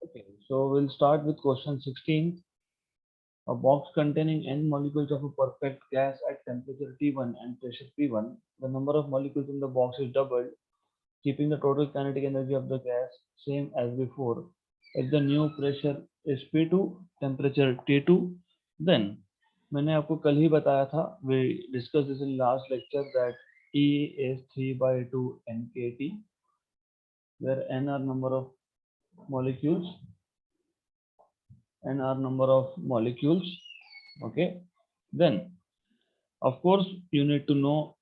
Okay, so we'll start with question 16. A box containing n molecules of a perfect gas at temperature T1 and pressure P1. The number of molecules in the box is doubled, keeping the total kinetic energy of the gas same as before. If the new pressure is P2, temperature T2, then मैंने आपको कल ही बताया था, we discussed this in last lecture that E is 3 by 2 nkt, where n are number of molecules and r number of molecules. Okay, then of course you need to know,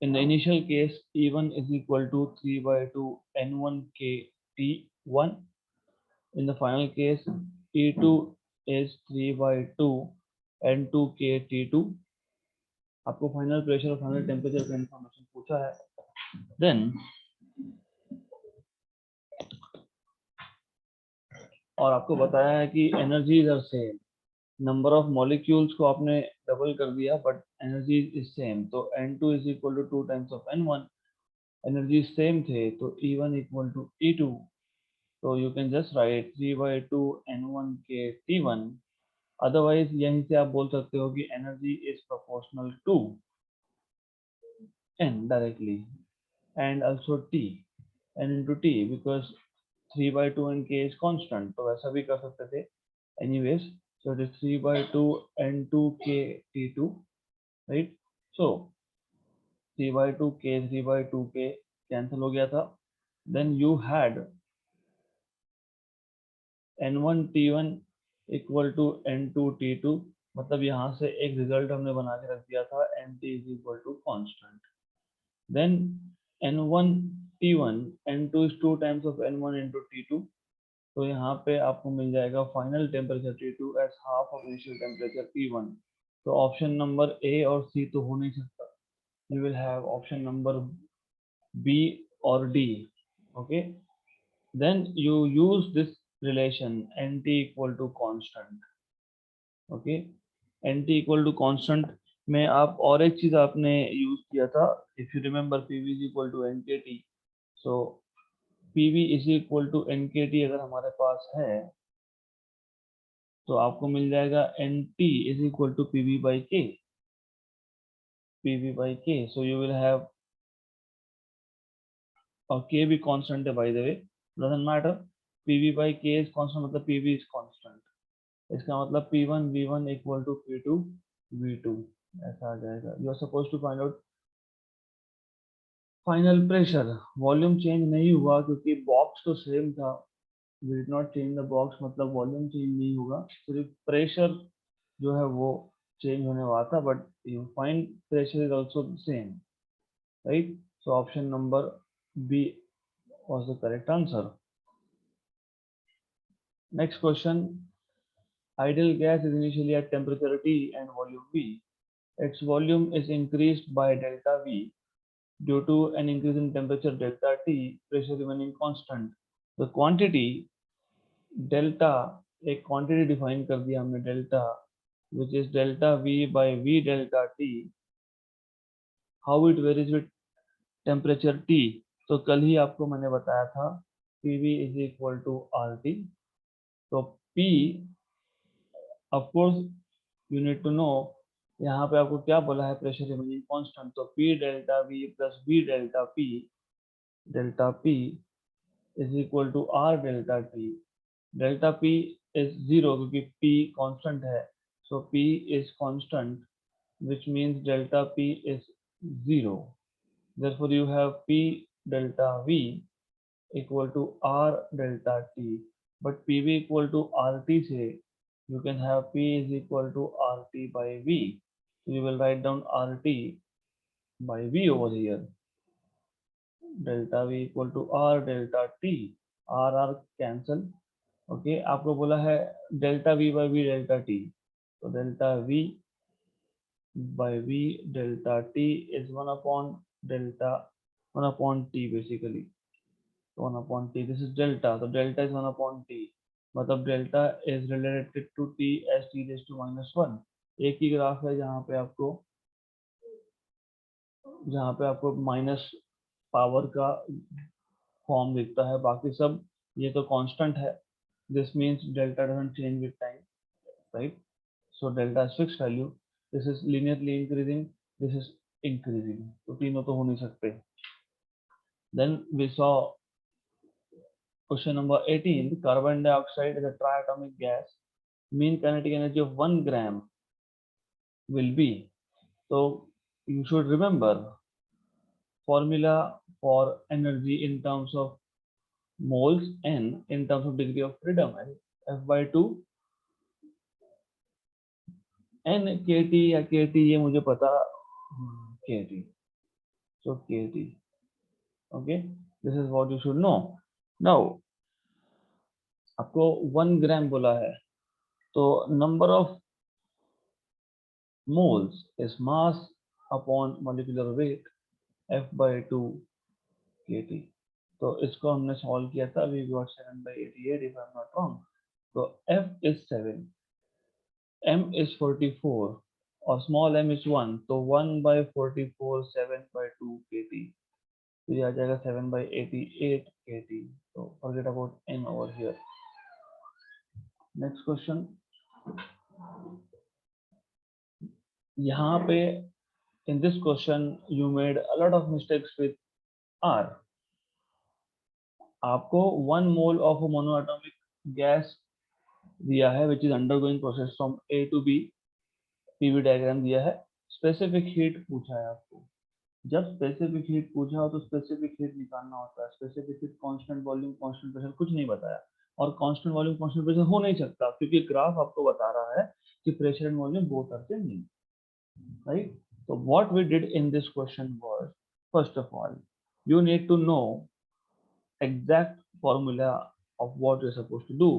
in the initial case E1 is equal to 3 by 2 n1 k T1. In the final case E2 is 3 by 2 n2 k T2. आपको final pressure और final temperature का information पूछा है. Then और आपको बताया है कि energies are same. Number of molecules को आपने डबल कर दिया बट एनर्जी इज सेम. तो n2 is equal to 2 times of n1. Energy same थे तो E1 इक्वल टू E2. तो you can just write 3 by 2 n1 के T1. अदरवाइज यहीं से आप बोल सकते हो कि energy is proportional to n directly and also t n into t because 3 by 2 and k is constant. तो वैसा भी कर सकते थे. Anyways, so it is 3 by 2 n2 k t2, right? So 3 by 2 k 3 by 2 k cancel हो गया था. Then you had n1 t1 equal to n2 t2. मतलब यहाँ से एक रिजल्ट हमने बना के रख दिया था nt is equal to constant. Then n1 t1 n2 is 2 times of n1 into t2. तो यहाँ पे आपको मिल जाएगा final temperature T2 as half of initial temperature T1. तो ऑप्शन नंबर ए और सी तो हो नहीं सकता. You will have option number B और D. Okay, then you use this relation nt equal to constant. Okay, nt equal to constant में आप और एक चीज आपने यूज किया था. If you remember pv is equal to nkt. So pv is equal to nkt अगर हमारे पास है तो आपको मिल जाएगा nt is equal to pv by k. pv by k. So you will have, और k भी constant है by the way, doesn't matter. pv by k is constant मतलब pv is constant. इसका मतलब p1 v1 equal to p2 v2 ऐसा आ जाएगा. You are supposed to find out final pressure. Volume change नहीं हुआ क्योंकि बॉक्स तो सेम था. we did not change the box मतलब वॉल्यूम चेंज नहीं होगा, सिर्फ प्रेशर जो है वो चेंज होने वाला था. But you find pressure is also same, right? So option number B was the correct answer. Next question. Ideal gas is initially at temperature T and volume V. Its volume is increased by delta V due to an increase in temperature delta T, pressure remaining constant. The quantity delta, एक quantity define कर दिया हमने delta, which is delta V by V delta T. How it varies with temperature T. तो कल ही आपको मैंने बताया था PV is equal to RT. तो P of course you need to know, यहाँ पे आपको क्या बोला है, प्रेशर रिमेनिंग कांस्टेंट. तो P delta V plus V delta P is equal to R delta T. Delta P is 0 क्योंकि P constant है. So P is constant which means delta P is 0. Therefore you have P delta V equal to R delta T. But PV equal to RT से you can have P is equal to RT by V. So you will write down RT by V over here. Delta V equal to R delta T. R cancel. Okay, आपको बोला है delta V by V delta T. So delta V by V delta T is 1 upon T basically. 1 upon T. This is delta. So delta is 1 upon T. मतलब delta is related to T as T raised to -1. एक ही graph है जहाँ पे आपको minus power का form दिखता है, बाकी सब ये तो कांस्टेंट है, this means delta doesn't change with time, right? So delta is fixed value, this is linearly increasing, this is increasing, तो तीनों तो हो नहीं सकते। Then we saw question number 18, carbon dioxide is a triatomic gas, mean kinetic energy of 1 gram will be, so you should remember formula for energy in terms of moles and in terms of degree of freedom, and F by 2 n kT या kT ये मुझे पता, kT, so kT, okay, this is what you should know. Now आपको 1 ग्राम बोला है, तो number of moles is mass upon molecular weight F by 2 kT. तो इसको हमने सॉल्व किया था, we got 7/88 if I'm not wrong. तो F is 7, M is 44 और small m is 1, तो 1/44 7/2 kT, तो ये आ जाएगा 7/88 kT. तो forget about n over here. Next question. यहाँ पे in this question you made a lot of mistakes with R. आपको 1 mole of a monoatomic gas दिया है which is undergoing process from A to B, PV diagram दिया है, specific heat पूछा है आपको। जब स्पेसिफिक हीट पूछा हो तो स्पेसिफिक हीट निकालना होता है, specific heat constant volume constant pressure कुछ नहीं बताया, और कांस्टेंट वॉल्यूम कांस्टेंट प्रेशर हो नहीं सकता क्योंकि ग्राफ आपको बता रहा है कि pressure and volume both are changing, right? So what we did in this question was, first of all, you need to know exact formula of what you're supposed to do.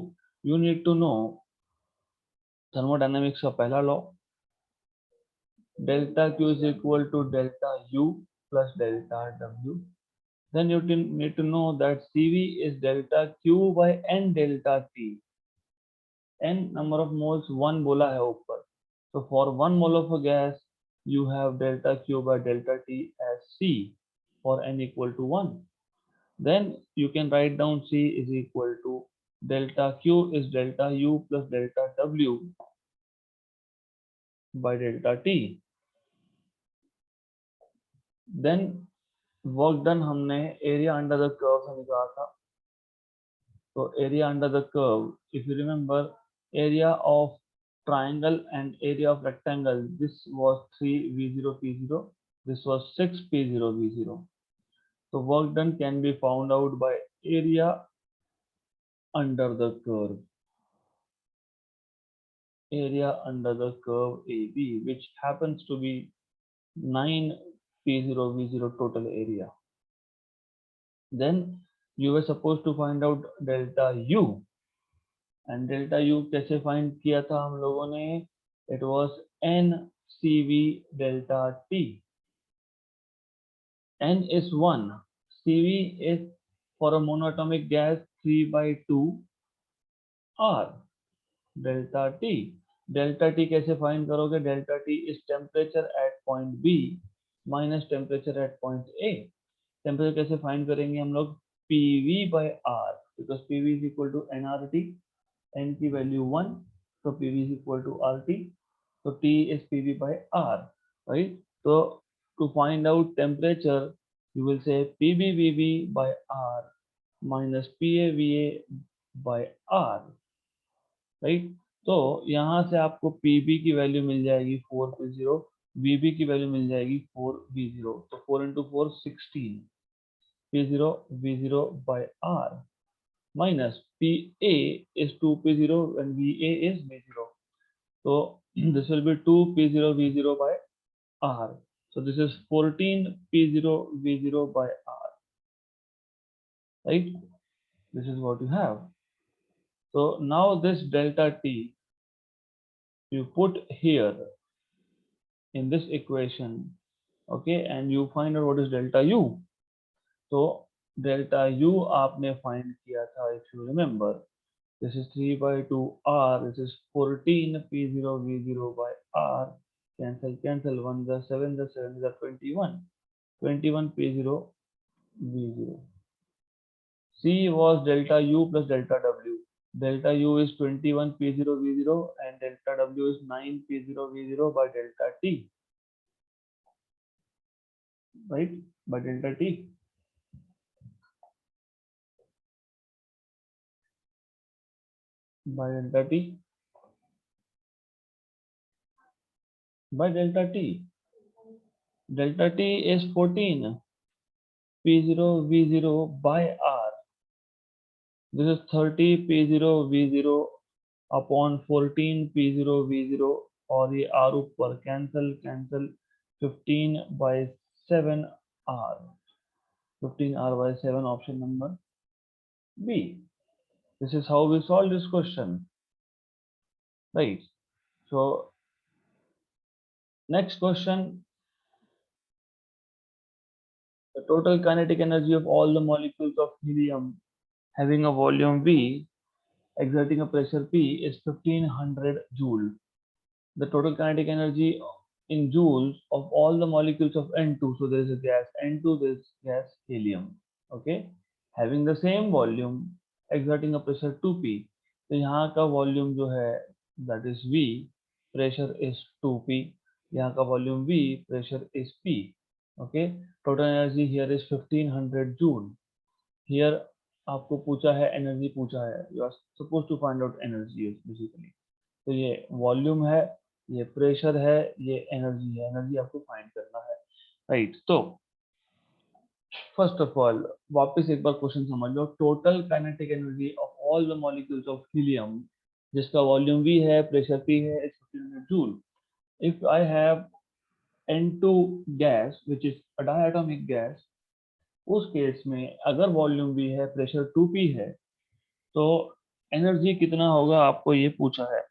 You need to know thermodynamics का पहला law, delta Q is equal to delta U plus delta W. Then you need to know that CV is delta Q by N delta T. N number of moles 1 बोला है ऊपर, so for 1 mole of a gas you have delta Q by delta T as C for N equal to 1. Then you can write down C is equal to delta Q is delta U plus delta W by delta T. Then work done हमने area under the curve से निकाला था, तो area under the curve, if you remember, area of triangle and area of rectangle, this was 3 V0 P0, this was 6 P0 V0. So work done can be found out by area under the curve, area under the curve AB, which happens to be 9 P0 V0 total area. Then you were supposed to find out delta U, and delta U कैसे find किया था हम लोगों ने, it was n CV delta T. N is 1, CV is for a monoatomic gas 3/2 R delta T. Delta T कैसे find करोगे, delta T is temperature at point B minus temperature at point A. Temperature कैसे find करेंगे हम लोग, PV by R, because PV is equal to nRT, n की value 1, so PV is equal to RT, so T is PV by R, right? So to find out temperature you will say PBVB by R minus PAVA by R, right? तो यहाँ से आपको PB की value मिल जाएगी 4P0, VB की value मिल जाएगी 4V0, तो 4 into 4 16 P0 V0 by R minus PA is 2P0 and VA is V0. So this will be 2P0 V0 by R. So this is 14P0 V0 by R. Right? This is what you have. So now this delta T you put here in this equation, okay, and you find out what is delta U. So delta U आपने find किया था, if you remember. This is 3/2 R. This is 14 P0 V0 by R. Cancel, cancel. 1 the 7 the 7 the 21. 21 P0 V0. C was delta U plus delta W. Delta U is 21 P0 V0 and delta W is 9 P0 V0 by delta T, right? By delta T. By delta T. By delta T. Delta T is 14 P0 V0 by R. This is 30 P0 V0 upon 14 P0 V0 और ये R ऊपर cancel 15 by 7 R. 15 R by 7 option number B. This is how we solve this question, right? So next question, the total kinetic energy of all the molecules of helium having a volume V exerting a pressure P is 1500 joule. The total kinetic energy in joules of all the molecules of N2, so there is a gas N2, there is gas helium, okay, having the same volume exerting a pressure 2P. तो यहाँ का volume जो है that is V, pressure is 2P, यहाँ का volume V, pressure is P, okay. Total energy here is 1500 joule. Here आपको पूछा है एनर्जी पूछा है, you are supposed to find out energy basically. तो ये वॉल्यूम है, ये प्रेशर है, ये एनर्जी है, एनर्जी आपको फाइंड करना है, राइट। तो फर्स्ट ऑफ ऑल वापस एक बार क्वेश्चन समझ लो, total kinetic energy of all the molecules of helium जिसका वॉल्यूम V है, प्रेशर P है, is 1500 joule. If I have N2 gas which is a diatomic gas, उस केस में अगर वॉल्यूम V है, प्रेशर 2P है, तो एनर्जी कितना होगा आपको ये पूछा है।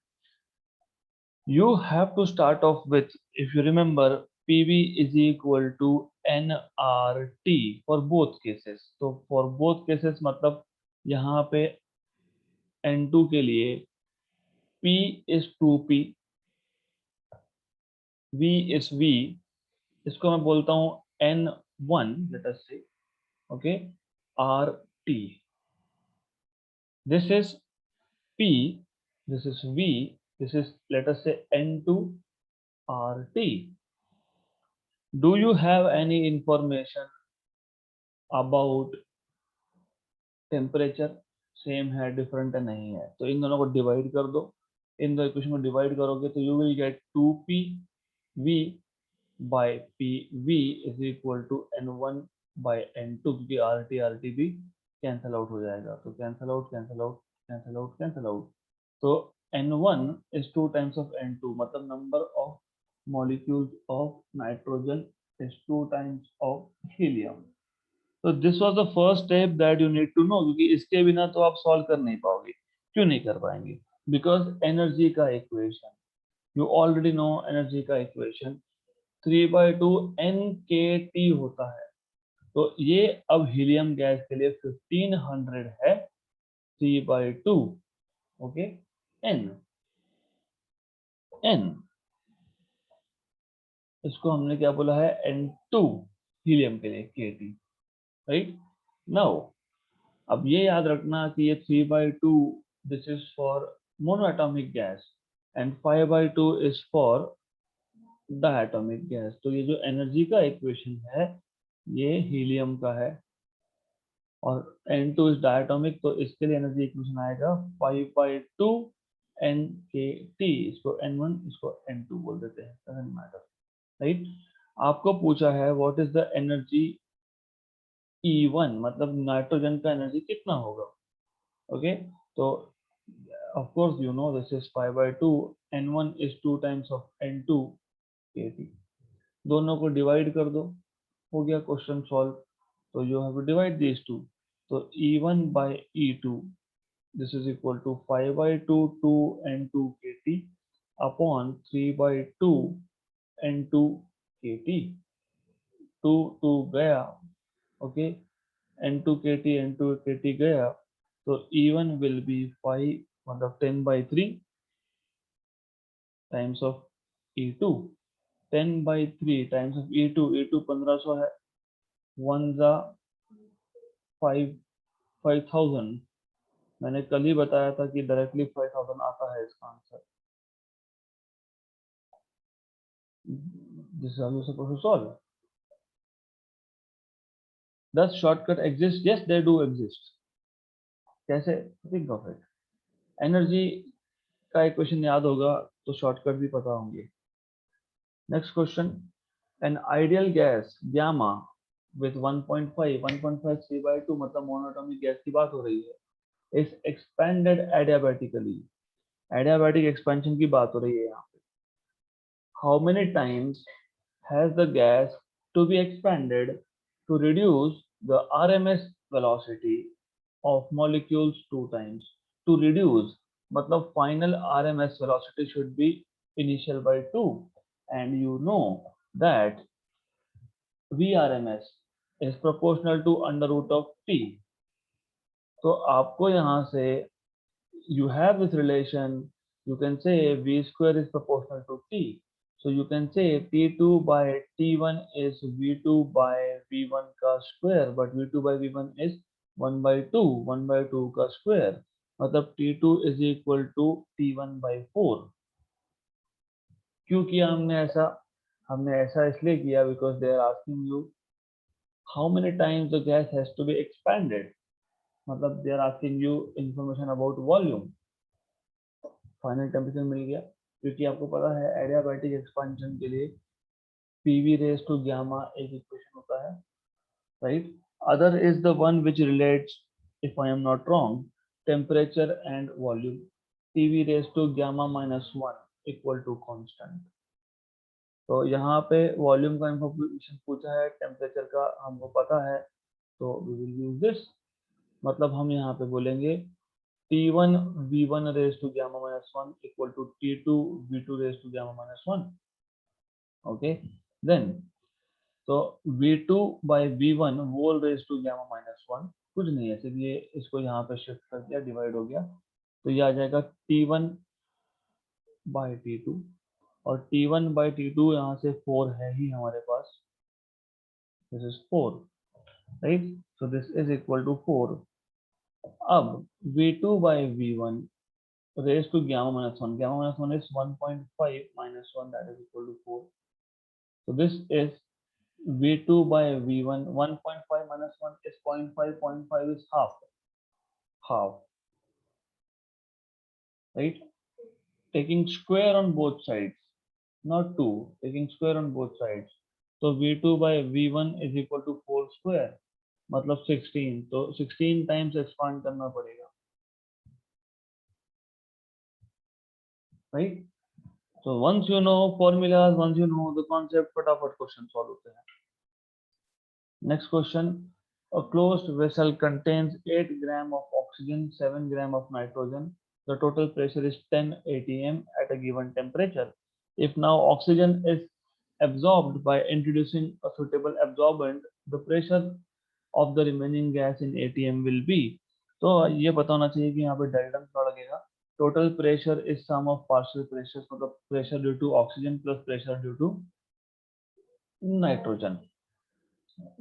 You have to start off with, if you remember, PV is equal to nRT for both cases. तो for both cases मतलब यहाँ पे N2 के लिए P is 2P, V is V, इसको मैं बोलता हूँ N1, let us say, okay, RT. This is P, this is V, this is, let us say, N2 RT. Do you have any information about temperature? Same है, different है, नहीं है? तो इन दोनों को डिवाइड कर दो, इन दो इक्वेशन को डिवाइड करोगे तो you will get 2P V by P V is equal to N1 by N2, क्योंकि RT भी कैंसल आउट हो जाएगा, तो cancel out cancel out cancel out cancel out. तो N1 is 2 times of N2, मतलब number of molecules of nitrogen is 2 times of helium. तो this was the first step that you need to know, क्योंकि इसके बिना तो आप solve कर नहीं पाओगे। क्यों नहीं कर पाएंगे? बिकॉज एनर्जी का equation you already know, energy का इक्वेशन 3/2 NKT होता है। तो ये अब हीलियम गैस के लिए 1500 है, 3/2, ओके, N N इसको हमने क्या बोला है, N2 हीलियम के लिए KT, राइट। नाउ अब ये याद रखना कि ये 3/2 this is for monoatomic gas and 5/2 is for diatomic gas. तो ये जो एनर्जी का इक्वेशन है ये हीलियम का है और N2 इज डायटोमिक, तो इसके लिए एनर्जी इक्वेशन आएगा 5/2 NKT। इसको N1, इसको N2 बोल देते हैं, डजंट मैटर, राइट। आपको पूछा है what is the energy E1, मतलब नाइट्रोजन का एनर्जी कितना होगा, ओके। तो of course you know this is 5/2, N1 is 2 times of N2 KT। दोनों को डिवाइड कर दो, हो गया क्वेश्चन सॉल्व। तो you have to divide these two, तो E1 by E2 this is equal to 5/2 2N2 KT upon 3/2 N2 KT। 2 2 गया, okay, N2 KT N2 KT गया, तो E1 will be 5, मतलब 10/3 times of E2, 10/3 times of E2, E2 1500 है, 1 जा 5, 5000, मैंने कल ही बताया था कि डायरेक्टली 5000 आता है इसका answer. This is how you're supposed to solve. Does shortcut exist? Yes, they do exist. कैसे? Think of it. एनर्जी का इक्वेशन याद होगा तो शॉर्टकट भी पता होंगे. Next question, an ideal gas gamma with 1.5 3/2 मतलब मोनोटॉमिक गैस की बात हो रही है, is expanded adiabatically. Adiabatic expansion की बात हो रही है यहाँ पे. How many times has the gas to be expanded to reduce the RMS velocity of molecules 2 times? To reduce मतलब final RMS velocity should be initial by 2, and you know that VRMS is proportional to under root of T. तो आपको यहाँ से you have this relation, you can say V square is proportional to T. So you can say T2 by T1 is V2 by V1 का square, but V2 by V1 is 1 by 2, 1 by 2 का square. मतलब T2 is equal to T1 by 4. क्यों किया हमने ऐसा? हमने ऐसा इसलिए किया because they are asking you how many times the gas has to be expanded. मतलब they are asking you information about volume. Final temperature मिल गया, क्योंकि आपको पता है एडियाबैटिक एक्सपेंशन के लिए PV रेज टू गामा एक इक्वेशन होता है, right. Other is the one which relates, if I am not wrong, temperature and volume. PV raise to gamma -1 equal to constant. तो यहाँ पे वॉल्यूम का इंफॉर्मेशन पूछा है, टेम्परेचर का हमको पता है, तो वी विल यूज दिस. मतलब हम यहाँ पे बोलेंगे T1 V1 raised to gamma -1 equal to T2 V2 raised to gamma -1. Okay, then so V2 by V1 whole raised to gamma -1 कुछ नहीं है, सिर्फ ये इसको यहाँ पे शिफ्ट कर दिया, डिवाइड हो गया, तो ये आ जाएगा T1 by T2, और T1 by T2 यहाँ से 4 है ही हमारे पास, this is 4, right? So this is equal to 4. अब V2 by V1 raised to gamma -1. Gamma -1 is 1.5 minus 1, that is equal to 4. So this is V2 by V1. 1.5 minus 1 is 0.5. 0.5 is half. Half. Right? Taking square on both sides. Not 2. Taking square on both sides. So V2 by V1 is equal to 4 square. मतलब 16. तो 16 times expand करना पड़ेगा. Right? So once you know formulas, once you know the concept, फटाफट question solve होते हैं. Next question. A closed vessel contains 8 gram of oxygen, 7 gram of nitrogen. The total pressure is 10 atm at a given temperature. If now oxygen is absorbed by introducing a suitable absorbent, the pressure of the remaining gas in atm will be. तो ये पता होना चाहिए कि यहाँ पे delta थोड़ा लगेगा. Total pressure is sum of partial pressure, मतलब pressure due to oxygen plus pressure due to nitrogen.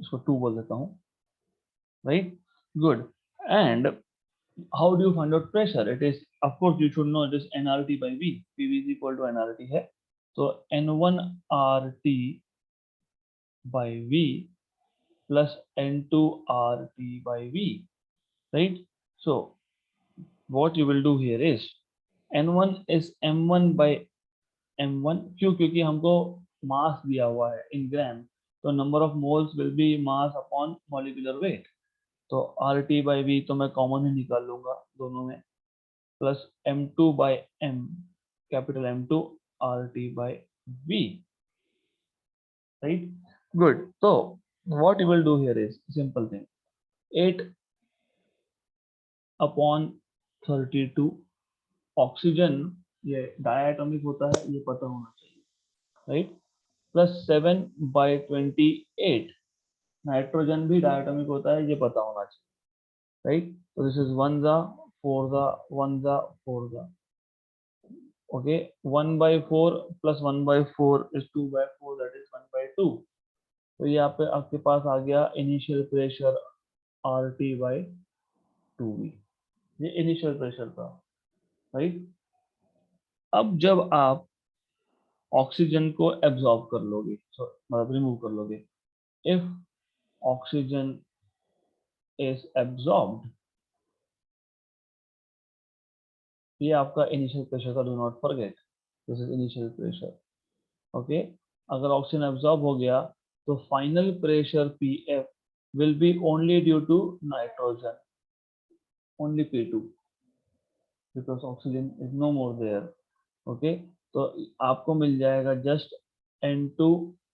इसको 2 बोल देता हूँ, right? Good. And how do you find out pressure? It is, of course you should know, it is nRT by V. PV is equal to nRT है, so N1 RT by V plus N2 RT by V, right? So what you will do here is N1 is M1 by M1. क्यों? क्योंकि हमको मास दिया हुआ है in gram, तो number of moles will be mass upon molecular weight. तो RT by V तो मैं कॉमन ही निकाल लूंगा दोनों में, plus M2 by M, capital M2 RT by V, right? Good. So what you will do here is simple thing. 8 upon 32. Oxygen ये diatomic होता है, ये पता होना चाहिए, राइट? Plus 7 by 28. नाइट्रोजन भी डायटोमिक होता है, ये पता होना चाहिए, right? So this is 1 the 4 the 1 the 4 the. Okay, 1 by 4 plus 1 by 4 is 2 by 4, that is 1 by 2. तो यहाँ पे आपके पास आ गया initial pressure RT by 2V, ये इनिशियल प्रेशर था, राइट। अब जब आप ऑक्सीजन को एब्जॉर्ब कर लोगे, मतलब रिमूव कर लोगे, इफ ऑक्सीजन इज एब्जॉर्ब्ड, ये आपका इनिशियल प्रेशर था, do not forget, this is initial pressure, okay. अगर ऑक्सीजन एब्जॉर्ब हो गया तो final pressure PF will be only due to nitrogen, only P2, because oxygen is no more there, okay. तो आपको मिल जाएगा just N2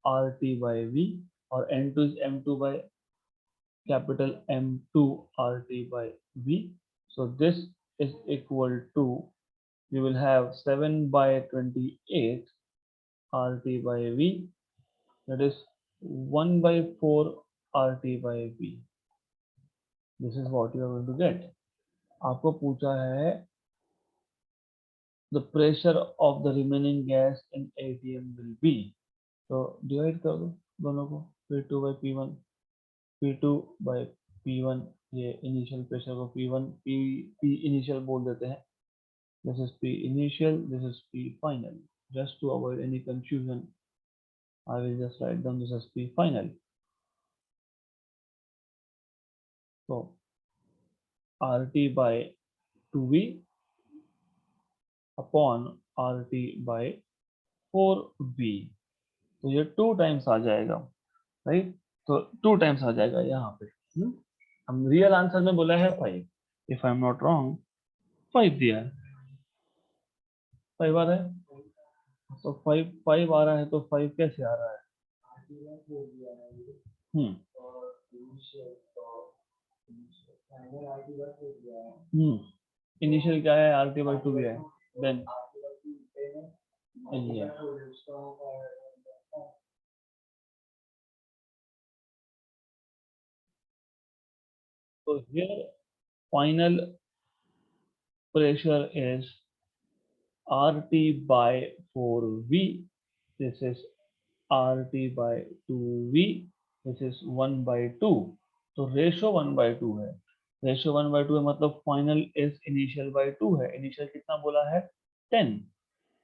RT by V, और N2 is M2 by capital M2 RT by V. So this is equal to, you will have 7 by 28 RT by V, that is 1 by 4 RT by V. This is what you are going to get. आपको पूछा है the pressure of the remaining gas in ATM will be, तो divide कर दो दोनों को, P2 by P1, P2 by P1, ये initial pressure को P1 P इनिशियल बोल देते हैं, this is P initial, this is P final, just to avoid any confusion I will just write down this as P final. So RT by 2V upon RT by 4V, तो ये 2 times आ जाएगा, right. तो 2 times आ जाएगा यहाँ पे। हम real answer में बोला है 5, if I am not wrong 5 दिया है, 5 आ रहा है, तो 5 आ रहा है, तो 5 कैसे आ रहा है? हम्म इनिशियल क्या है? RT by 2 है, देन ये तो here final pressure is RT by 4V, this is RT by 2V, this is 1 by 2, तो रेशो 1 by 2 है, रेशो 1 by 2 है, मतलब फाइनल इज इनिशियल बाय 2 है। इनिशियल कितना बोला है? 10,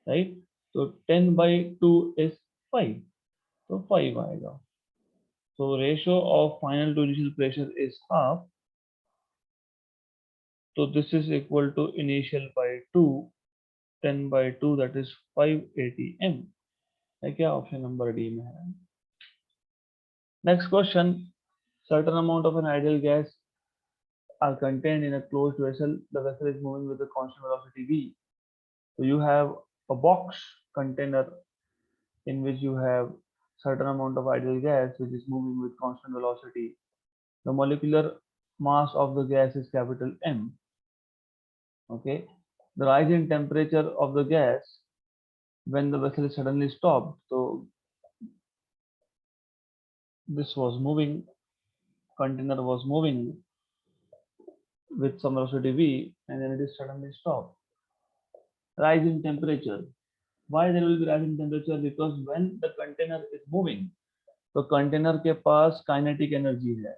राइट। तो 10 by 2 is 5, तो 5 आएगा। तो ratio of final to initial pressure is half, तो this is equal to initial by 2, 10 by 2, that is 5 atm, है क्या? ऑप्शन नंबर डी में है। Next question, certain amount of an ideal gas are contained in a closed vessel. The vessel is moving with a constant velocity v. So you have a box container in which you have certain amount of ideal gas which is moving with constant velocity. The molecular mass of the gas is capital M. Okay. The rise in temperature of the gas when the vessel is suddenly stopped. So this was moving, container was moving with some velocity v, and then it is suddenly stopped. Rise in temperature. Why there will be rise in temperature? Because when the container is moving, तो container के पास kinetic energy है,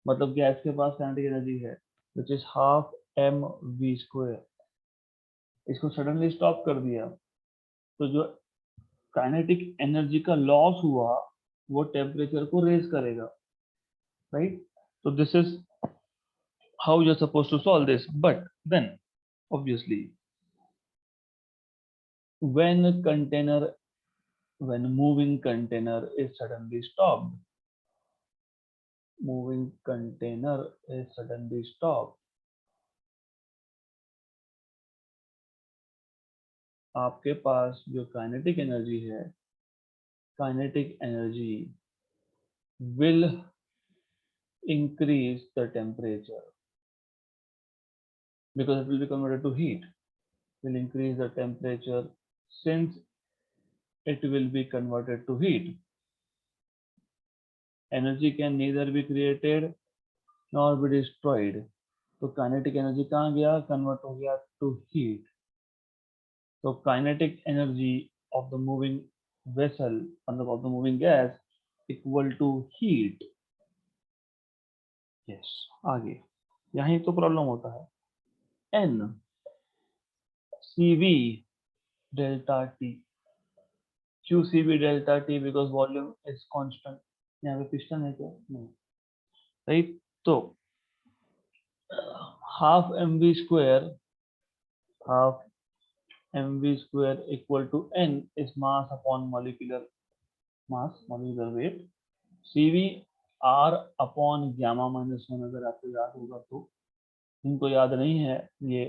मतलब gas के पास kinetic energy है, which is half mv²। इसको suddenly stop कर दिया, तो जो काइनेटिक एनर्जी का लॉस हुआ वो टेम्परेचर को रेज करेगा, राइट। तो this is how you are suppose to solve this, but then obviously when moving container is suddenly stopped, moving container is suddenly stopped, आपके पास जो काइनेटिक एनर्जी है, kinetic energy will increase the temperature because it will be converted to heat, will increase the temperature since it will be converted to heat. Energy can neither be created nor be destroyed. तो kinetic energy कहाँ गया? Convert हो गया to heat. तो kinetic energy of the moving vessel, मतलब of the moving gas, equal to heat. Yes, आगे यहीं तो प्रॉब्लम होता है। N C V delta T, Q C V delta T because volume is constant. यहाँ पे piston है क्या? नहीं। राइट, तो half M V square, half mv square equal to n is mass upon molecular mass, molecular weight। cv r upon gamma minus 1, अगर आपको याद होगा तो, इनको याद नहीं है ये,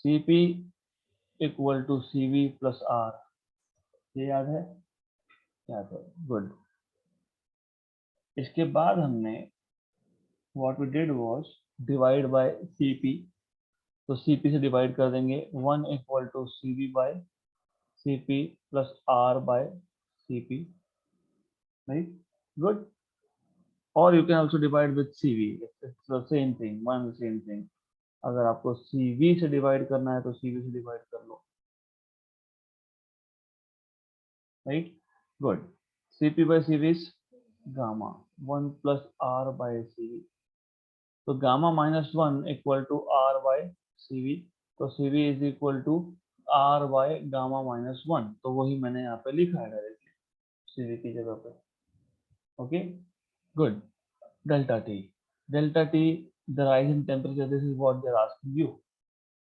cp equal to cv plus r, ये याद है? याद है, गुड। इसके बाद हमने what we did was divide by cp, तो cp से डिवाइड कर देंगे, 1 equal to cv by cp plus r by cp, right? Good. और you can also divide with CV, it's the same thing, one same thing. अगर आपको CV से divide करना है तो CV से डिवाइड कर लो, right, good. CP by CV is gamma 1 plus R by CV, तो gamma minus 1 equal to R by CV, तो CV is equal to R by gamma minus 1, तो वही मैंने यहाँ पे लिखा है डायरेक्टली CV की जगह पे। Okay, good. Delta T, delta T, the rise in temperature, this is what they're asking you,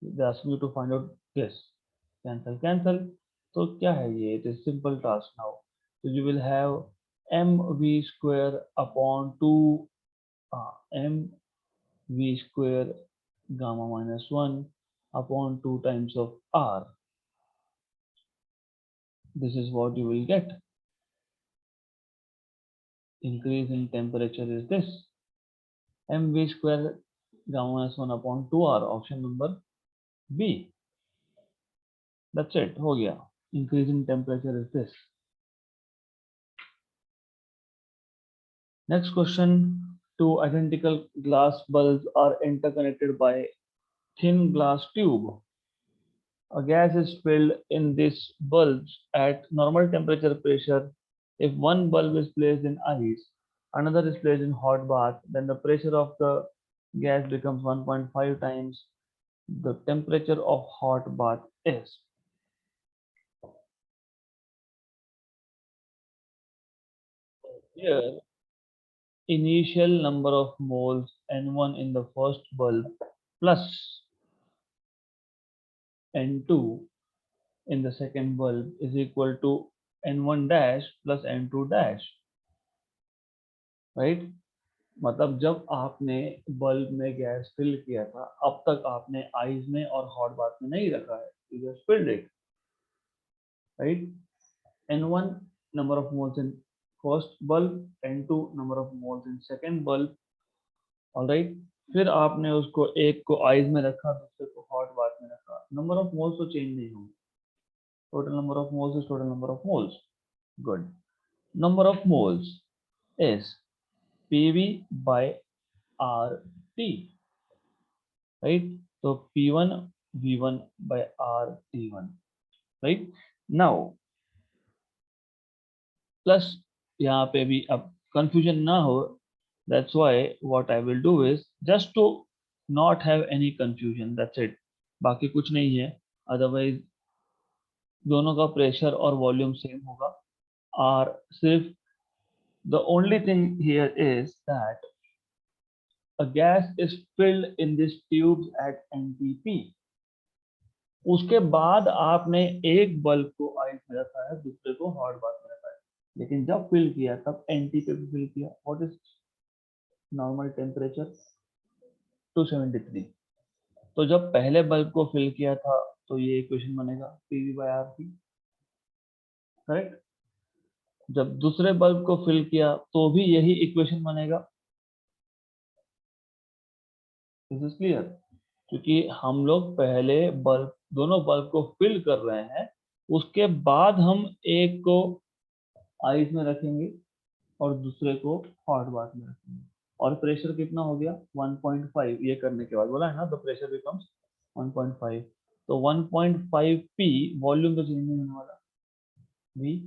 they're asking you to find out this। cancel cancel, तो क्या है ये? it is simple task now, so you will have mv square upon 2 mv square gamma minus 1 upon 2 times of r, this is what you will get। increase in temperature is this mv square gamma minus 1 upon 2r, option number B। That's it, हो गया। Increase in temperature is this। Next question, two identical glass bulbs are interconnected by thin glass tube। A gas is filled in these bulbs at normal temperature pressure। If one bulb is placed in ice, another is placed in hot bath, then the pressure of the gas becomes 1.5 times the temperature of hot bath is। Here initial number of moles N1 in the first bulb plus N2 in the second bulb is equal to N1 dash plus N2 dash, right? मतलब जब आपने bulb में gas fill किया था, अब तक आपने ice में और हॉट बाथ में नहीं रखा है, you just filled it, right? N1 number of moles in first bulb, N2 number of moles in second bulb, alright. फिर आपने उसको एक को आइस में रखा, दूसरे को हॉट बाथ में रखा, नंबर ऑफ मोल्स तो चेंज नहीं होंगे, total number of moles is total number of moles. Good, number of moles is PV by RT, right, तो P1 V1 bye RT1, right. Now plus यहाँ पे भी अब कंफ्यूजन ना हो, that's why what I will do is just to not have any confusion, that's it, बाकी कुछ नहीं है, अदरवाइज दोनों का प्रेशर और वॉल्यूम सेम होगा। और सिर्फ the only thing here is that a gas is filled in this tubes at NTP, उसके बाद आपने एक बल्ब को आइस में रखा है, दूसरे को हॉट बाथ में रखा है, लेकिन जब फिल किया तब NT पे भी फिल किया। What is normal temperature? 273। तो जब पहले बल्ब को फिल किया था तो ये इक्वेशन बनेगा PV बाय RT, करेक्ट। जब दूसरे बल्ब को फिल किया तो भी यही इक्वेशन बनेगा। दिस इज क्लियर, क्योंकि हम लोग पहले बल्ब, दोनों बल्ब को फिल कर रहे हैं, उसके बाद हम एक को आइस में रखेंगे और दूसरे को हॉट बाथ में रखेंगे। और प्रेशर कितना हो गया? 1.5। ये करने के बाद बोला है ना, द प्रेशर बिकम्स 1.5, तो 1.5 P, वॉल्यूम तो चेंज नहीं होने वाला, V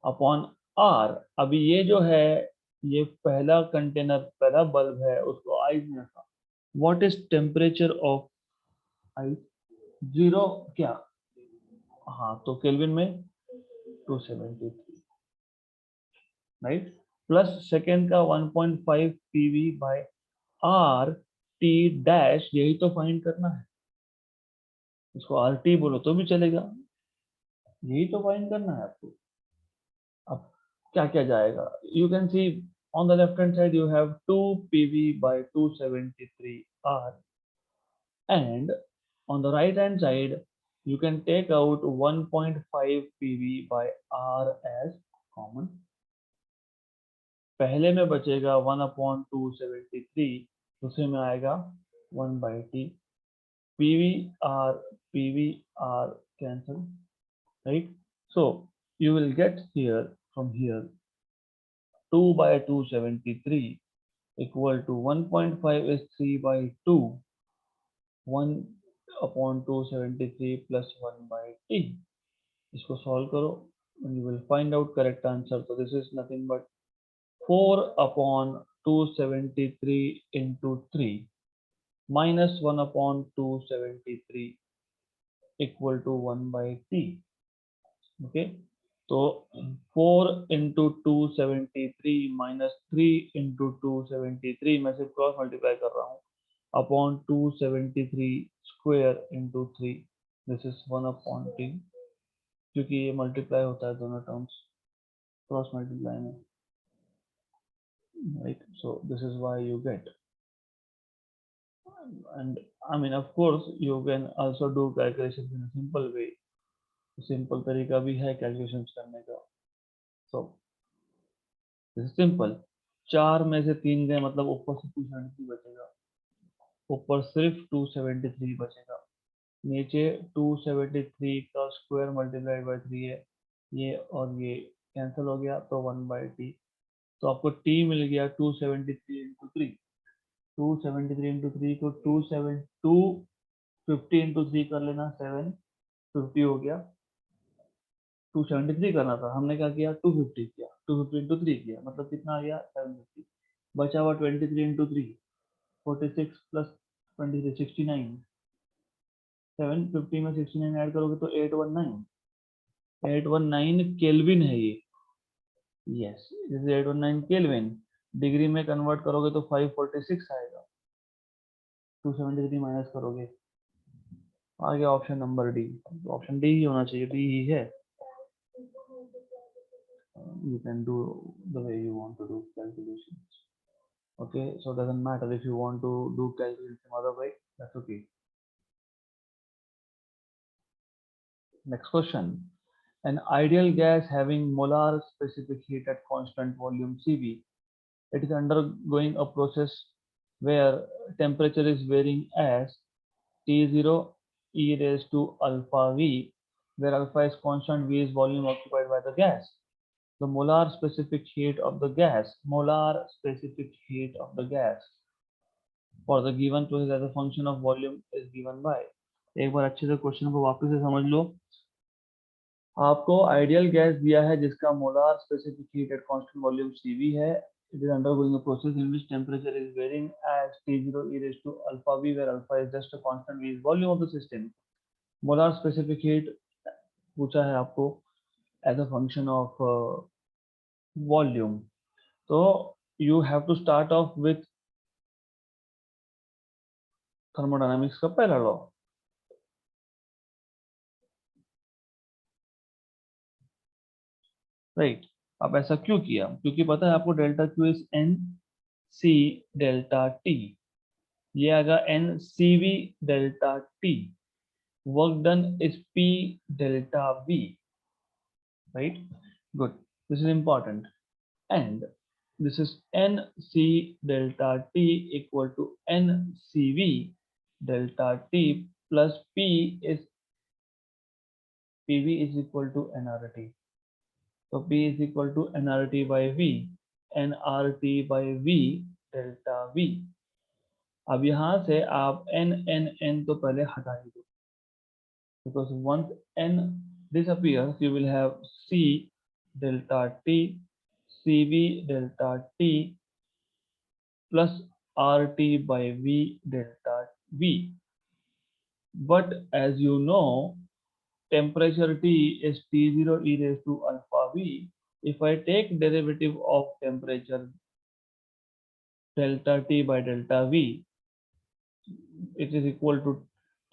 अपॉन R। अभी ये जो है ये पहला कंटेनर, पहला बल्ब है, उसको आइस में रखा। What is temperature of ice? 0 क्या? हाँ, तो केल्विन में 273, राइट। प्लस सेकेंड का 1.5 PV by R T dash, यही तो फाइंड करना है। इसको आर टी बोलो तो भी चलेगा, यही तो फाइंड करना है आपको। अब क्या क्या जाएगा? You can see on the left hand side you have 2 PV by 273 R, and on the right hand side you can take out 1.5 pv by r as common। पहले में बचेगा 1/273, दूसरे में आएगा 1/t। pv r cancel, right? So you will get here, from here, 2 by 273 equal to 1.5 is 3 by 2, 1/273 plus 1 by t। इसको solve करो and you will find out correct answer। So this is nothing but 4/273 into 3 minus 1/273 equal to 1 by t। Okay, तो 4 into 273 minus 3 into 273, मैं सिर्फ cross multiply कर रहा हूँ, upon 273 square into 3, this is 1/t, क्योंकि ये multiply होता है दोनों टर्म्स क्रॉस मल्टीप्लाई में, right? So this is why you get, and I mean of course you can also do calculations in a simple way। Simple तरीका भी है calculations करने का। so this is simple। 4 में से 3 गए, मतलब ऊपर से 273 बचेगा, ऊपर सिर्फ 273 बचेगा, नीचे 273 का स्क्वायर मल्टीप्लाइड बाय 3 है, ये और ये कैंसिल हो गया, तो 1/t। तो आपको t मिल गया 273 इंटू 3। 273 इंटू 3 को 250 इंटू 3 कर लेना, 750 हो गया। 273 करना था, हमने क्या किया, 250 किया, 250 इंटू 3 किया, मतलब कितना आ गया, 750। बचा हुआ 23 इंटू 3, 46 प्लस 23, 69। 750 में 69 ऐड करोगे तो 819, 819 केल्विन है ये। Yes, this is 819 kelvin. Degree में कन्वर्ट करोगे तो 546 आएगा, 273 माइनस करोगे, आ गया option number D. Option D ही होना चाहिए, डी ही है। You can do the way you want to do calculations। Okay, so it doesn't matter if you want to do calculations some other way, that's okay। Next question: an ideal gas having molar specific heat at constant volume Cv, it is undergoing a process where temperature is varying as T0 e raised to alpha V, where alpha is constant, V is volume occupied by the gas। The molar specific heat of the gas, molar specific heat of the gas for the given process as a function of volume is given by। एक बार अच्छे से question को वापस से समझ लो। आपको ideal gas दिया है जिसका molar specific heat at constant volume Cv है। It is undergoing a process in which temperature is varying as T0 e raised to alpha V, where alpha is just a constant, V is volume of the system। Molar specific heat पूछा है आपको as a function of volume, तो you have to start off with thermodynamics का पहला law. Right, अब ऐसा क्यों किया? क्योंकि पता है आपको delta Q is N C delta T, ये आएगा N C V delta T, work done is P delta V, right. Good, this is important, and this is nc delta t equal to ncv delta t plus is pv is equal to nRT। तो P is equal to nRT by V, nRT by V delta V। अब यहाँ से आप n तो पहले हटा ही दो, because once n disappears you will have C delta T CV delta T plus RT by V delta V. But as you know, temperature T is T0 e raised to alpha V. If I take derivative of temperature delta T by delta V, it is equal to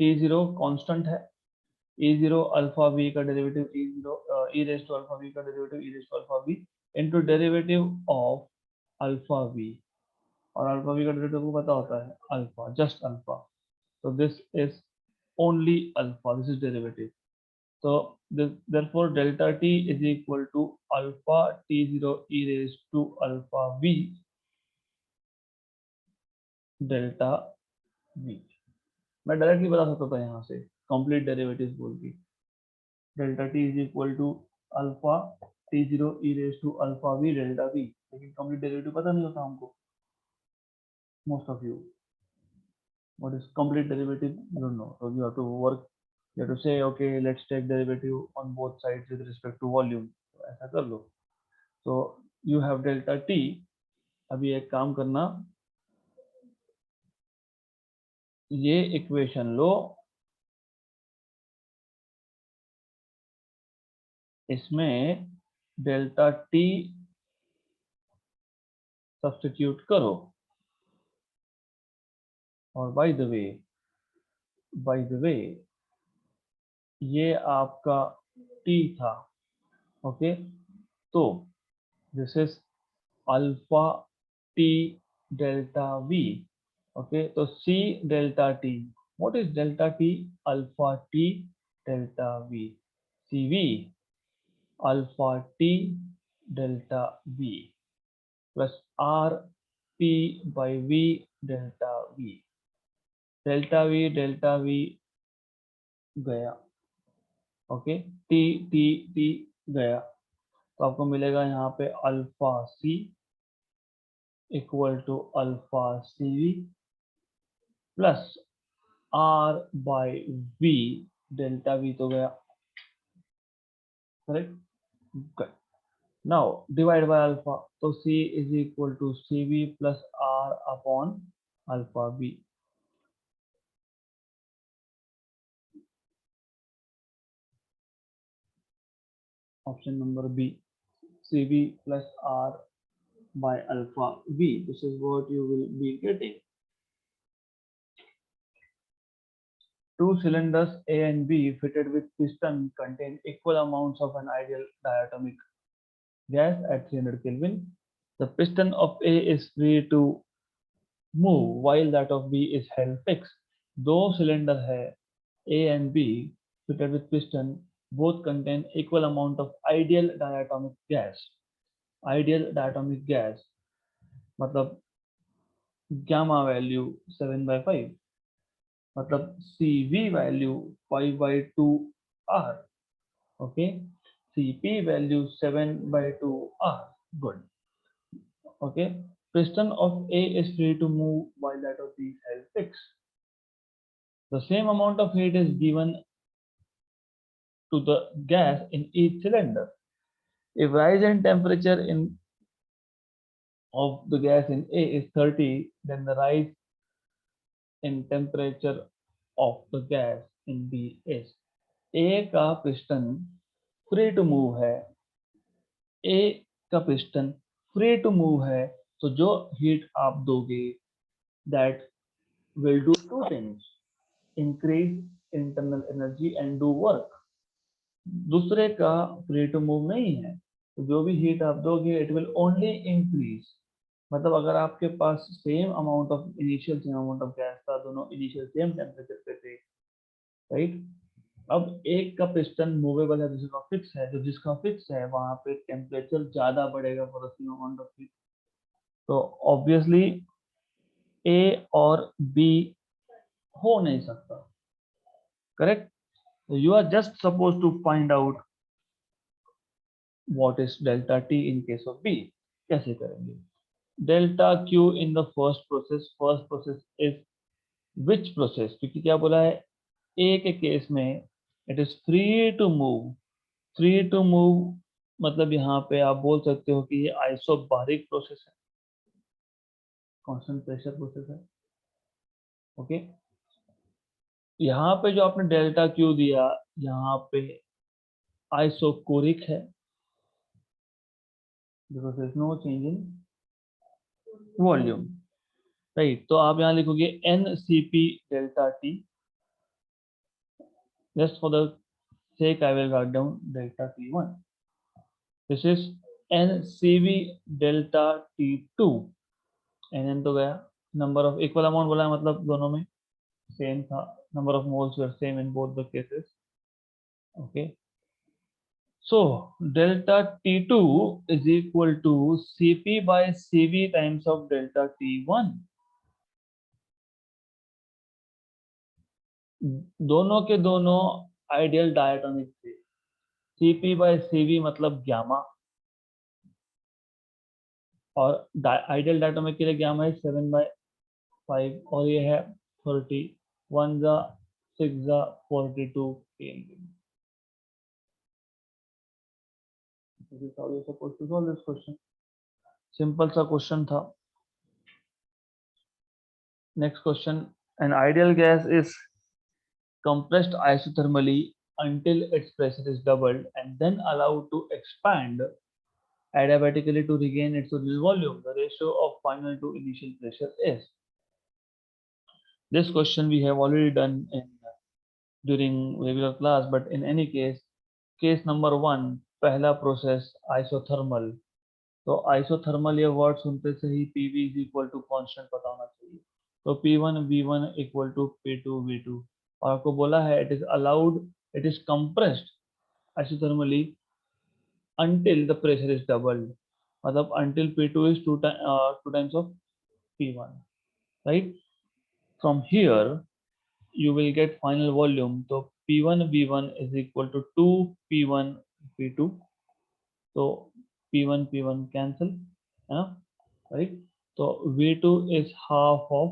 T0 constant है, E0 alpha V का derivative E0 e raised to alpha V का derivative e raised to alpha V into derivative of alpha V, और alpha V का derivative को पता होता है alpha, just alpha. So this is only alpha, this is derivative. So therefore delta T is equal to alpha T0 e raised to alpha V delta V. मैं directly बता सकता था यहाँ से कंप्लीट डेरिवेटिव बोल के, delta T is equal to alpha T0 e raised to alpha V delta V, लेकिन complete derivative पता नहीं होता हमको. Most of you, what is complete derivative? You don't know. So you have to work. You have to say, okay, let's take derivative on both sides with respect to volume. तो ऐसा कर लो. So you have delta T. अभी एक काम करना, ये equation लो, इसमें delta T substitute करो. और बाय द वे ये आपका टी था. ओके, तो this is alpha T delta V. Okay, तो C delta T, what is delta T? Alpha T delta V. C V alpha T delta V plus R P by V delta V. Delta V गया. Okay, T T T गया, तो आपको मिलेगा यहाँ पे alpha C equal to alpha C V plus R by V delta V तो गया. Correct. Good. Now divide by alpha, तो C is equal to C V plus R upon alpha V. Option number B, C V plus R by alpha V. This is what you will be getting. Two cylinders A and B fitted with piston contain equal amounts of an ideal diatomic gas at 300 Kelvin. The piston of A is free to move while that of B is held fixed. दो cylinder है A and B fitted with piston, both contain equal amount of ideal diatomic gas. Ideal diatomic gas मतलब gamma value 7/5, मतलब CV value 5/2 R. Okay, CP value 7/2 R. Good. Okay, piston of A is free to move while that of B is held fixed. The same amount of heat is given to the gas in each cylinder. If rise in temperature of the gas in A is 30, then the rise in temperature of the gas in B is. A का piston free to move है, A का piston free to move है, तो जो heat आप दोगे that will do two things, increase internal energy and do work. दूसरे का फ्री टू मूव नहीं है, तो जो भी हीट आप दोगे it will only increase. मतलब अगर आपके पास same amount of initial same amount of gas था, दोनों इनिशियल सेम टेम्परेचर पे थे, राइट. अब एक का पिस्टन मूवेबल है, दूसरे का फिक्स है. जो जिसका फिक्स है वहां पे टेम्परेचर ज्यादा बढ़ेगा for the same amount of heat. तो ऑब्वियसली ए और बी हो नहीं सकता. Correct. You are just suppose to find out what is delta T in case of B. कैसे करेंगे? Delta Q in the first process is which process, क्योंकि क्या बोला है, ए के केस में it is free to move मतलब यहाँ पे आप बोल सकते हो कि ये आइसोबारिक प्रोसेस है, कांस्टेंट प्रेशर प्रोसेस है। ओके, यहाँ पे जो आपने डेल्टा क्यू दिया, यहाँ पे आइसोकोरिक है, because there is no change in volume, right. तो आप यहाँ लिखोगे N C P delta T, just for the sake I will write down delta T1. This is NCV delta T2. NN तो गया, नंबर ऑफ इक्वल अमाउंट बोला है, मतलब दोनों में सेम था, number of moles were same in both the cases. Okay, so delta T2 is equal to Cp by Cv times of delta T1. दोनों के दोनों आइडियल डायटोमिक थे। Cp by Cv मतलब गामा, और आइडियल डायटोमिक के लिए gamma है 7/5, और ये है 30, 1 जा 6 जा 42 kelvin. This is how you're supposed to solve this question. Simple सा क्वेश्चन था। Next question, an ideal gas is compressed isothermally until its pressure is doubled and then allowed to expand adiabatically to regain its original volume. The ratio of final to initial pressure is. This question we have already done in during regular class, but in any case, case number 1, पहला process isothermal. तो isothermal ये word सुनते से ही PV is equal to constant पता होना चाहिए। तो P1 V1 equal to P2 V2, और आपको बोला है it is allowed, it is compressed isothermally until the pressure is doubled, मतलब until P2 is two times of P1, right? From here you will get final volume, तो P1 V1 is equal to 2 P1 P2, तो P1 P1 cancel, है ना, right? तो V2 is half of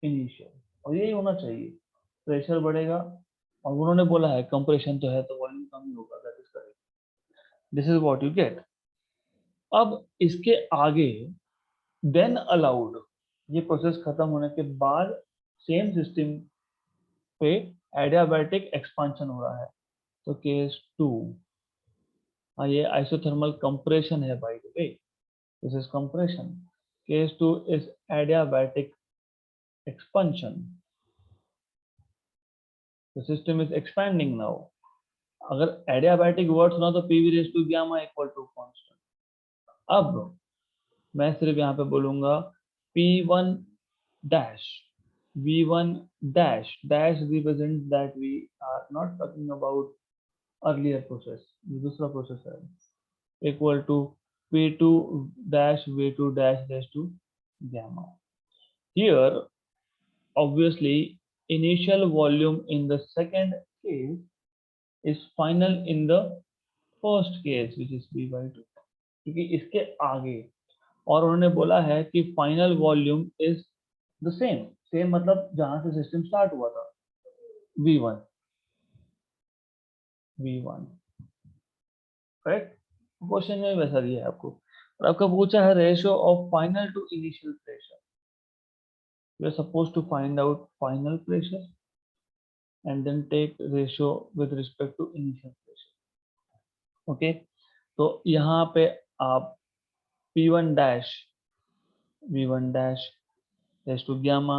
initial, और यही होना चाहिए। Pressure बढ़ेगा, और उन्होंने बोला है कंप्रेशन तो है तो वॉल्यूम कम ही होगा, that is correct. This is what you get. अब इसके आगे देन अलाउड, ये प्रोसेस खत्म होने के बाद सेम सिस्टम पे एडियाबैटिक एक्सपांशन हो रहा है, तो केस 2, ये आइसोथर्मल कंप्रेशन है by the way, this is compression. Case 2 is adiabatic expansion, the system is expanding now। अगर एडियाबैटिक वर्ड सुना तो PV raise to gamma equal to constant. अब मैं सिर्फ यहाँ पे बोलूंगा P1 dash V1 dash dash represent that we are not talking about earlier process, दूसरा प्रोसेस है, equal to P2 dash V2 dash raise to gamma. Here obviously initial volume in the second case is final in the first case which is V by 2, क्योंकि इसके आगे, और उन्होंने बोला है कि final volume is the same, same मतलब जहां से सिस्टम स्टार्ट हुआ था, V1 V1, करेक्ट। क्वेश्चन में वैसा दिया है आपको, और आपका पूछा है ratio of final to initial pressure. You are suppose to find out final pressure and then take ratio with respect to initial pressure। Okay, तो यहाँ पे आप P1 dash V1 dash raise to gamma,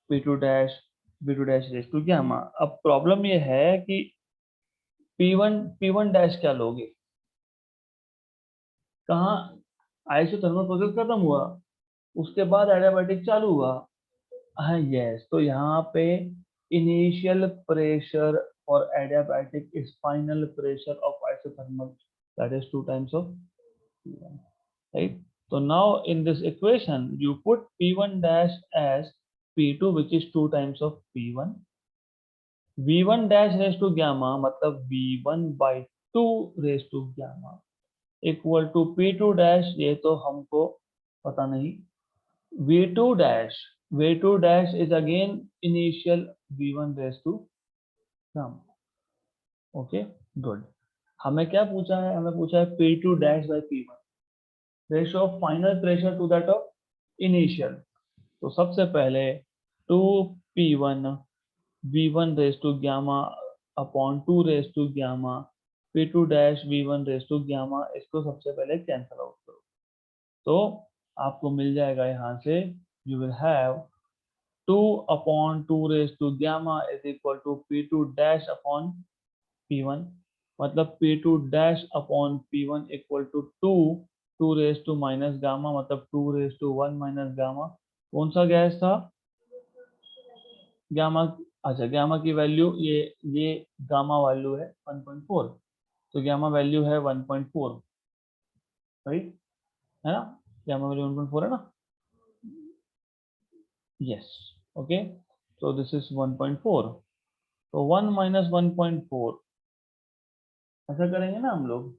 P2 dash V2 dash raise to gamma. अब problem ये है कि P1 dash क्या लोगे, कहाँ आइसोथर्मल प्रोसेस खत्म हुआ, उसके बाद एडियाबैटिक चालू हुआ, हाँ यस, तो यहाँ पे initial pressure for adiabatic is final pressure of isothermal, that is 2 times of P1, right? So now in this equation you put P1 dash as P2 which is 2 times of P1, V1 dash raised to gamma मतलब V1 by 2 raised to gamma equal to P2 dash, ये तो हमको पता नहीं, V2 dash is again initial V1 raised to gamma। Okay, good। हमें क्या पूछा है, हमें पूछा है P2 dash by P1, ratio of final pressure to that of initial. तो सबसे पहले 2P1 V1 raise to gamma upon 2 raise to gamma P2 dash V1 raise to gamma, इसको सबसे पहले कैंसल आउट करो। तो आपको मिल जाएगा यहाँ से, you will have 2 upon 2 raise to gamma is equal to P2 dash upon P1, मतलब P2 dash upon P1 equal to 2 raise to minus gamma, मतलब 2 रेज टू 1 माइनस गामा। कौन सा गैस था, गामा। अच्छा, गामा की value ये gamma value है 1.4, तो गामा वैल्यू है 1.4, राइट, है ना, गामा वैल्यू 1.4 है ना, यस, ओके, तो दिस इज 1.4, तो 1 माइनस 1.4, ऐसा करेंगे ना हम लोग,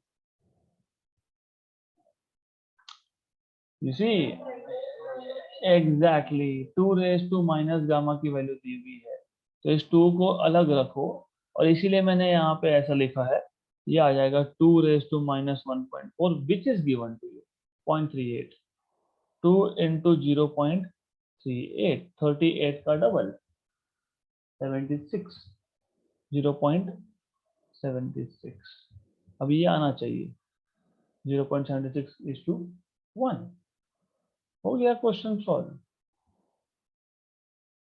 you see exactly 2 raise to minus gamma की वैल्यू दी हुई है, तो इस 2 को अलग रखो, और इसीलिए मैंने यहाँ पे ऐसा लिखा है, ये आ जाएगा 2 raise to minus 1.4 which is given to you 0.38, 2 into 0.38, 38 का डबल 76, 0.76, अब ये आना चाहिए 0.76:1, हो गया क्वेश्चन सॉल्व।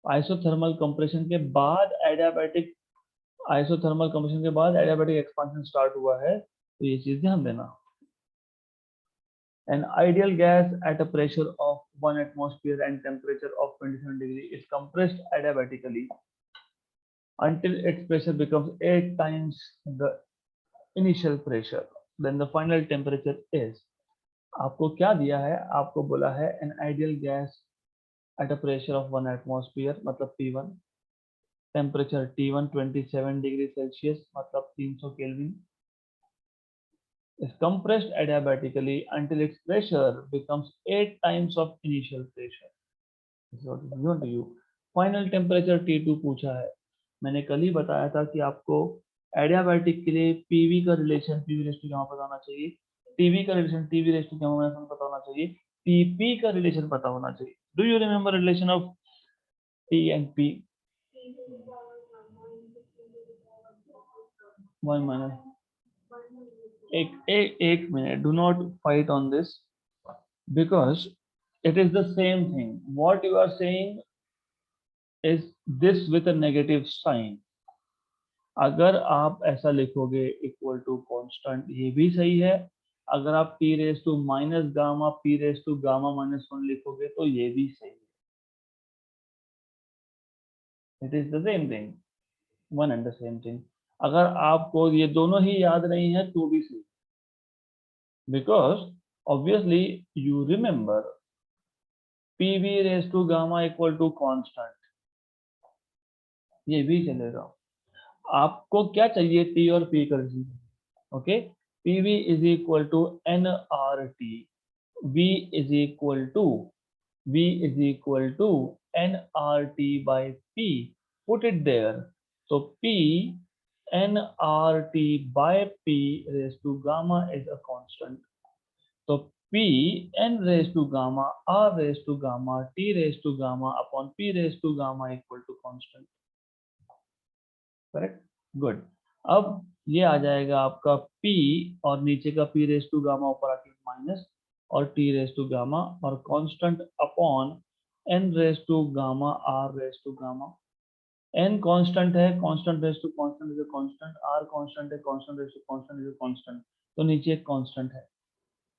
आइसोथर्मल कंप्रेशन के बाद एडियाबैटिक, आइसोथर्मल कंप्रेशन के बाद एडियाबैटिक एक्सपांशन स्टार्ट हुआ है, तो ये चीज ध्यान देना। An ideal gas at a pressure of 1 atmosphere and temperature of 27 degree is compressed adiabatically until its pressure becomes 8 times the initial pressure. Then the final temperature is, आपको क्या दिया है, आपको बोला है an ideal gas at a pressure of 1 atmosphere मतलब P1, temperature T1 27 degree Celsius मतलब 300 kelvin, is compressed adiabatically until its pressure becomes 8 times of initial pressure. This is what is given to you. Final temperature T2 पूछा है, मैंने कल ही बताया था कि आपको एडियाबैटिक के लिए पीवी का relation PV raise to gamma पता होना चाहिए, टीवी का relation TV raise to gamma पता होना चाहिए, टीपी का रिलेशन पता होना चाहिए। Do you remember relation of T and P? 1 minus, एक minute, do not fight on this because it is the same thing. What you are saying is this with a negative sign. अगर आप ऐसा लिखोगे equal to constant, ये भी सही है। अगर आप p raise to minus gamma p raise to gamma minus 1 लिखोगे तो ये भी सही है। It is the same thing, one and the same thing. अगर आपको ये दोनों ही याद नहीं है तो भी सही, because obviously you remember pv raise to gamma equal to constant, ये भी चलेगा। आपको क्या चाहिए, टी और पी कर दीजिए, okay. pv is equal to nRT, v is equal to nRT by p, put it there, so p nRT by p raised to gamma is a constant, so p n raised to gamma r raised to gamma t raised to gamma upon p raised to gamma equal to constant, correct, good. अब ये आ जाएगा आपका p और नीचे का p raise to gamma ऊपर आके माइनस और t रेस टू गामा और constant upon n raise to gamma r raise to gamma. n constant है, constant raise to constant is a constant, r constant है, constant raise to constant is a constant, तो नीचे एक constant है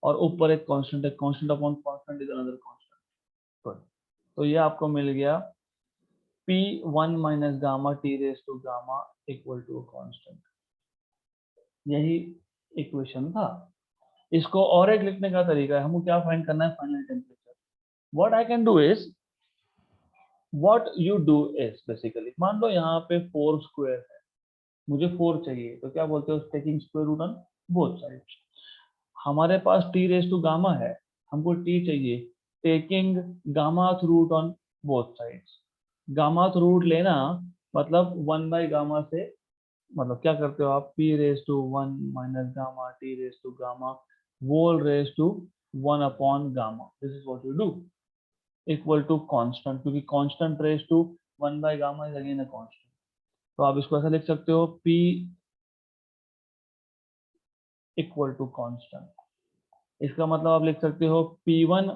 और ऊपर एक कांस्टेंट है, constant upon constant is another constant, good. तो ये आपको मिल गया p1 minus gamma t raised to gamma equal to a constant, यही इक्वेशन था। इसको और एक लिखने का तरीका है, हमको क्या फाइंड करना है, final temperature. What I can do is, what you do is basically, मान लो यहाँ पे 4 स्क्वायर है, मुझे 4 चाहिए, तो क्या बोलते हो, taking square root on both sides. हमारे पास t रेज टू गामा है, हमको t चाहिए, taking gamma root on both sides. Gamma root लेना मतलब 1 बाई गामा से मतलब क्या करते हो आप, p raise to 1 minus gamma t raise to gamma whole raise to 1 upon gamma, this is what you do, equal to constant, क्योंकि constant raise to 1 by gamma is again a constant. तो आप इसको ऐसा लिख सकते हो, p equal to constant. इसका मतलब आप लिख सकते हो p1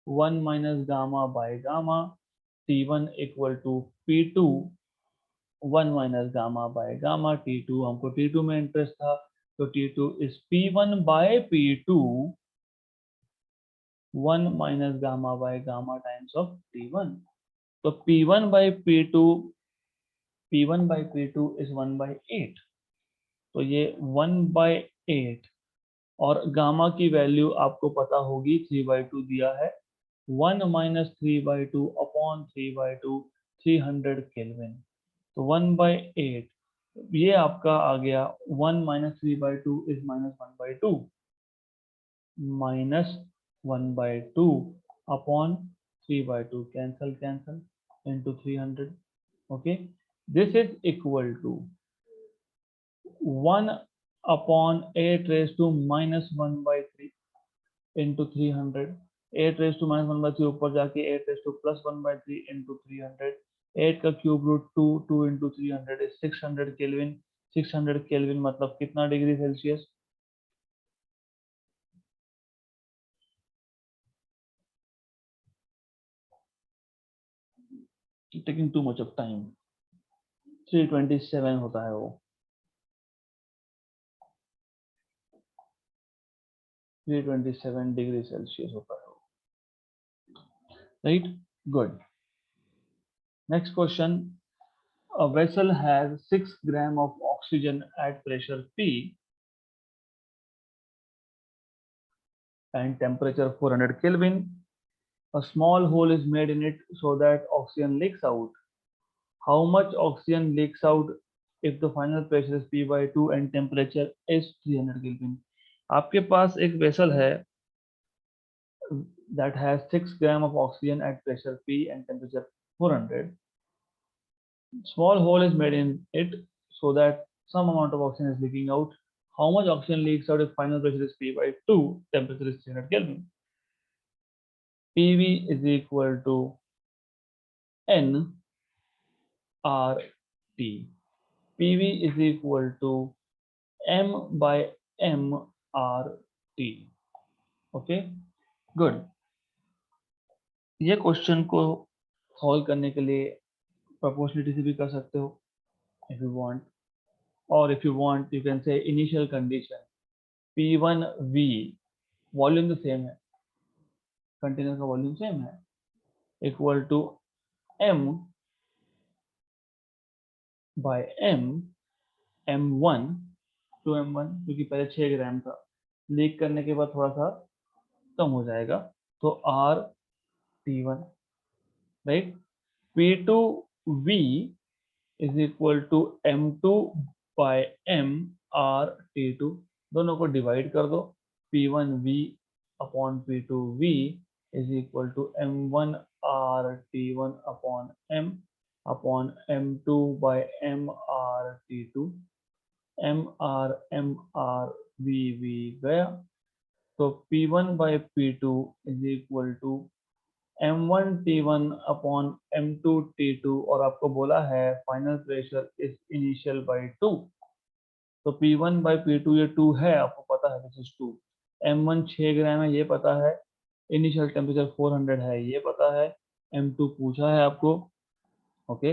1 minus gamma by gamma, t1 equal to p2 1 minus gamma by gamma, t2 हमको t2 में इंटरेस्ट था, तो t2 is p1 by p2 1 minus gamma by gamma times of t1। तो p1 by p2 is 1 bye 8, तो ये 1 bye 8, और gamma की value आपको पता होगी 3/2 दिया है, 1 माइनस 3/2 अपॉन 3/2 300 केल्विन, तो 1/8, ये आपका आ गया 1 minus 3/2 is -1/2, -1/2 upon 3/2, cancel cancel into 300, okay, this is equal to 1 upon 8 raise to -1/3 into 300, 8 raise to -1/3 ऊपर जाके 8 रेज टू +1/3 इंटू 300, 8 का cube root 2, 2 into 300 is 600 kelvin, 600 kelvin मतलब कितना degree Celsius, taking too much of time, 327 होता है वो, 327 degree Celsius होता है वो, right, good. Next question, a vessel has 6 gram of oxygen at pressure P and temperature 400 Kelvin. A small hole is made in it so that oxygen leaks out. How much oxygen leaks out if the final pressure is P by 2 and temperature is 300 Kelvin? आपके पास एक vessel है that has 6 gram of oxygen at pressure P and temperature 400. Small hole is made in it so that some amount of oxygen is leaking out. How much oxygen leaks out if final pressure is P by 2, temperature is 300 Kelvin? PV is equal to N R T. PV is equal to M by M R T. Okay, good. ये question को solve करने के लिए proportionality से भी कर सकते हो if you want, or if you want you can say initial condition P1V, volume तो सेम है, कंटेनर का वॉल्यूम सेम है, equal to M by M, M1 to M1, क्योंकि पहले 6 ग्राम था, लीक करने के बाद थोड़ा सा कम हो जाएगा, तो R T1, right, P2V is equal to M2 by M R T2, दोनों को डिवाइड कर दो, P1V upon P2V is equal to M1 R T1 upon M upon M2 by M R T2, M R V गया, तो P1 by P2 is equal to M1 T1 upon M2 T2, और आपको बोला है final pressure is initial by 2, तो P1 by P2 ये 2 है, आपको पता है दिस इज 2, M1 6 ग्राम है ये पता है, इनिशियल टेम्परेचर 400 है ये पता है, M2 पूछा है आपको, ओके,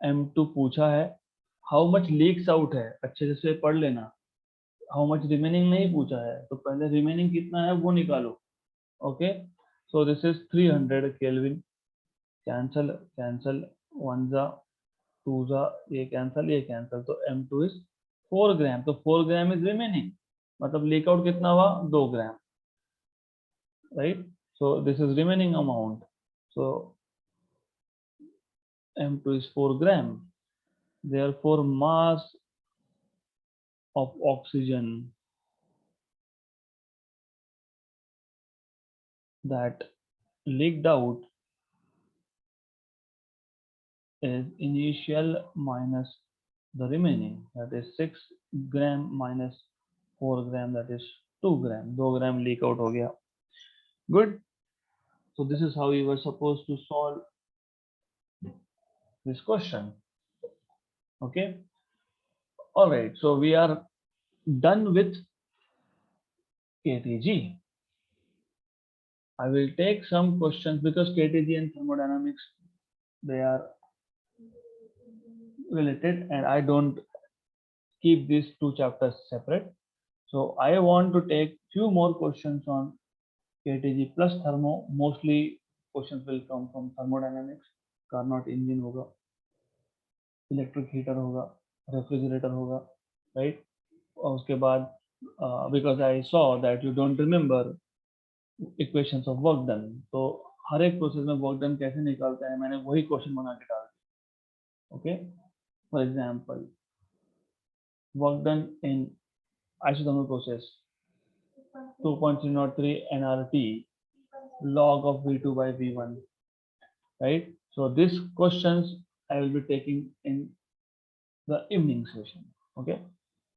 M2 पूछा है, हाउ मच लीक्स आउट है, अच्छे से पढ़ लेना, हाउ मच रिमेनिंग नहीं पूछा है, तो पहले रिमेनिंग कितना है वो निकालो, okay, so this is 300 kelvin, cancel cancel, one जा टू जा, ये कैंसल, तो M2 इज 4 ग्राम, तो 4 ग्राम इज रिमेनिंग, मतलब लीक आउट कितना हुआ 2 gram, right, so this is remaining amount, so M2 is 4 gram, therefore mass of oxygen that leaked out is initial minus the remaining, that is 6 gram minus 4 gram, that is 2 gram. 2 gram leak out हो गया. Good. So this is how we were supposed to solve this question. Okay. All right. So we are done with KTG. I will take some questions because KTG and thermodynamics, they are related, and I don't keep these two chapters separate. So I want to take few more questions on KTG plus thermo. Mostly questions will come from thermodynamics. Carnot engine होगा, electric heater होगा, refrigerator होगा, right. और उसके बाद because I saw that you don't remember equations of work done, तो हर एक process में work done कैसे निकालते हैं मैंने वही क्वेश्चन बना के डाल दिया. Okay. For example, work done in isothermal process 2.303 nRT log of V2 by V1, right? So these questions I will be taking in the evening session. Okay.